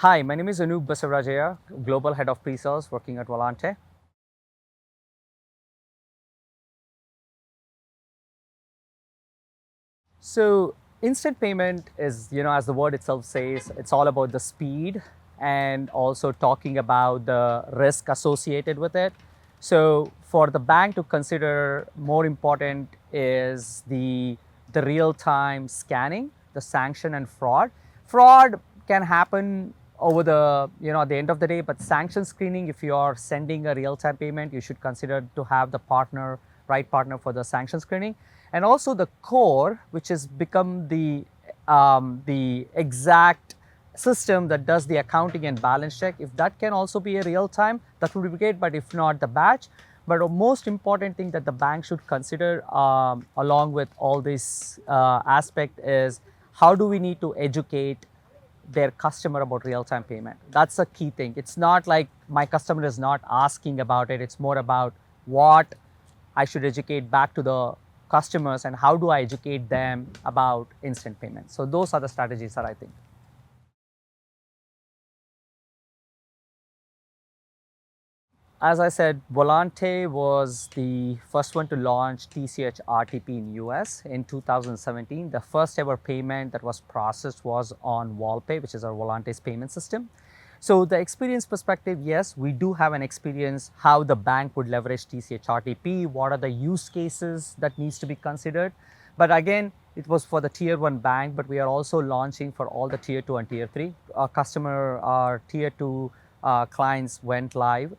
Hi, my name is Anoop Basavarajaiah, Global Head of Pre-Sales working at Volante. So instant payment is, as the word itself says, it's all about the speed and also talking about the risk associated with it. So for the bank to consider, more important is the real-time scanning, the sanction and fraud. Fraud can happen over at the end of the day, but sanction screening, if you are sending a real-time payment, you should consider to have the right partner for the sanction screening. And also the core, which has become the exact system that does the accounting and balance check. If that can also be a real time, that would be great. But if not, the batch. But the most important thing that the bank should consider, along with all this aspect, is how do we need to educate their customer about real-time payment. That's a key thing. It's not like my customer is not asking about it. It's more about what I should educate back to the customers and how do I educate them about instant payments. So those are the strategies that I think. As I said, Volante was the first one to launch TCH RTP in US in 2017. The first ever payment that was processed was on Volpay, which is our Volante's payment system. So the experience perspective, yes, we do have an experience how the bank would leverage TCH RTP, what are the use cases that needs to be considered. But again, it was for the tier one bank, but we are also launching for all the tier two and tier three. Our tier two clients went live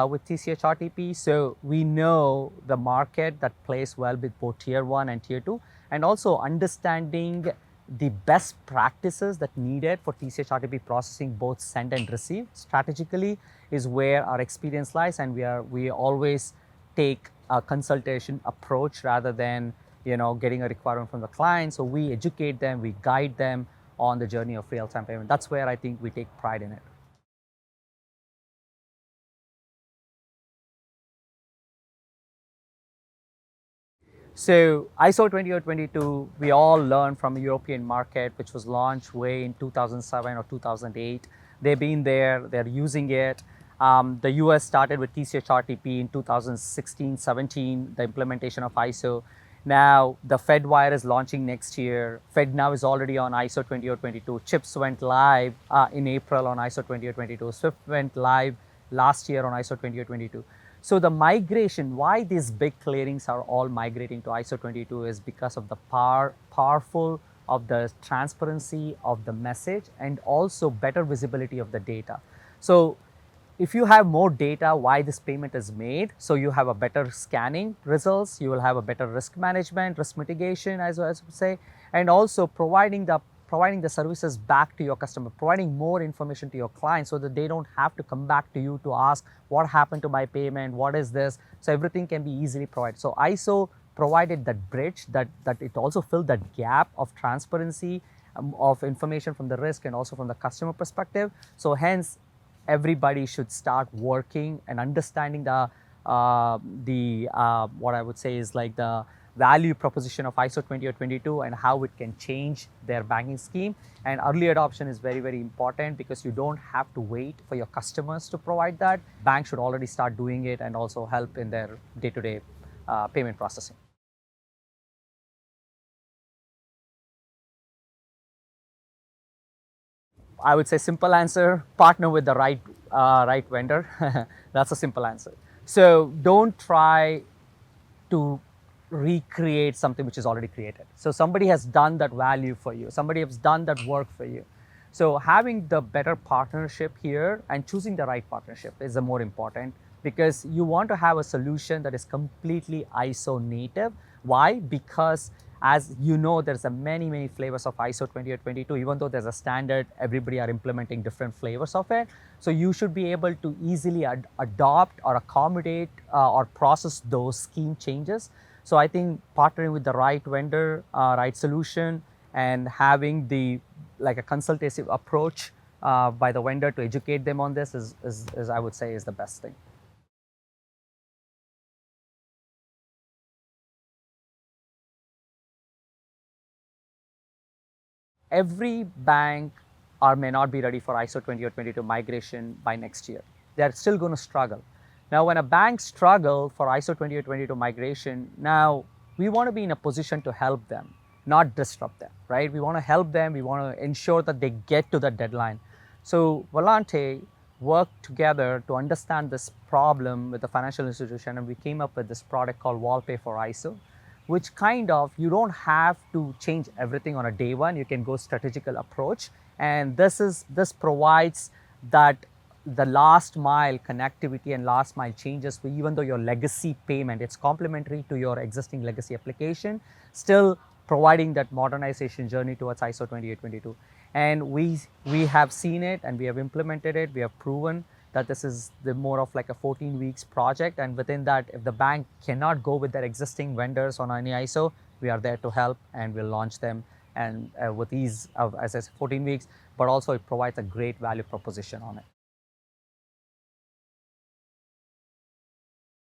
with TCH RTP. So we know the market that plays well with both tier one and tier two, and also understanding the best practices that needed for TCH RTP processing both send and receive strategically is where our experience lies, and we always take a consultation approach rather than getting a requirement from the client. So we educate them, we guide them on the journey of real-time payment. That's where I think we take pride in it. So ISO 20022, we all learned from the European market, which was launched way in 2007 or 2008. They've been there, they're using it. The US started with TCH RTP in 2016-17, the implementation of ISO. Now the FedWire is launching next year. FedNow is already on ISO 20022. Chips went live in April on ISO 20022. Swift went live last year on ISO 20022. So the migration, why these big clearings are all migrating to ISO 22 is because of the powerful of the transparency of the message and also better visibility of the data. So if you have more data why this payment is made, so you have a better scanning results, you will have a better risk management, risk mitigation, as well as say, and also providing the services back to your customer, providing more information to your client so that they don't have to come back to you to ask what happened to my payment, what is this. So everything can be easily provided. So ISO provided that bridge, that it also filled that gap of transparency, of information from the risk and also from the customer perspective. So hence everybody should start working and understanding what I would say is like the value proposition of ISO 20 or 22 and how it can change their banking scheme. And early adoption is very, very important because you don't have to wait for your customers to provide that. Banks should already start doing it and also help in their day-to-day payment processing. I would say simple answer, partner with the right vendor. That's a simple answer. So don't try to recreate something which is already created. So somebody has done that value for you. Somebody has done that work for you. So having the better partnership here and choosing the right partnership is the more important because you want to have a solution that is completely ISO native. Why? Because as you know, there's a many flavors of ISO 20 or 22. Even though there's a standard, everybody are implementing different flavors of it. So you should be able to easily adopt or accommodate or process those scheme changes. So I think partnering with the right vendor, right solution, and having like a consultative approach by the vendor to educate them on this is I would say is the best thing. Every bank or may not be ready for ISO 20 or 22 migration by next year. They're still going to struggle. Now, when a bank struggles for ISO 20 or 22 migration, now we want to be in a position to help them, not disrupt them, right? We want to help them. We want to ensure that they get to the deadline. So Volante worked together to understand this problem with the financial institution, and we came up with this product called WallPay for ISO, which kind of, you don't have to change everything on a day one. You can go strategical approach, and this provides that the last mile connectivity and last mile changes. Even though your legacy payment, it's complementary to your existing legacy application, still providing that modernization journey towards ISO 2822. And we have seen it, and we have implemented it. We have proven that this is the more of like a 14 weeks project, and within that, if the bank cannot go with their existing vendors on any ISO, we are there to help, and we'll launch them, and with ease of, as I said, 14 weeks, but also it provides a great value proposition on it.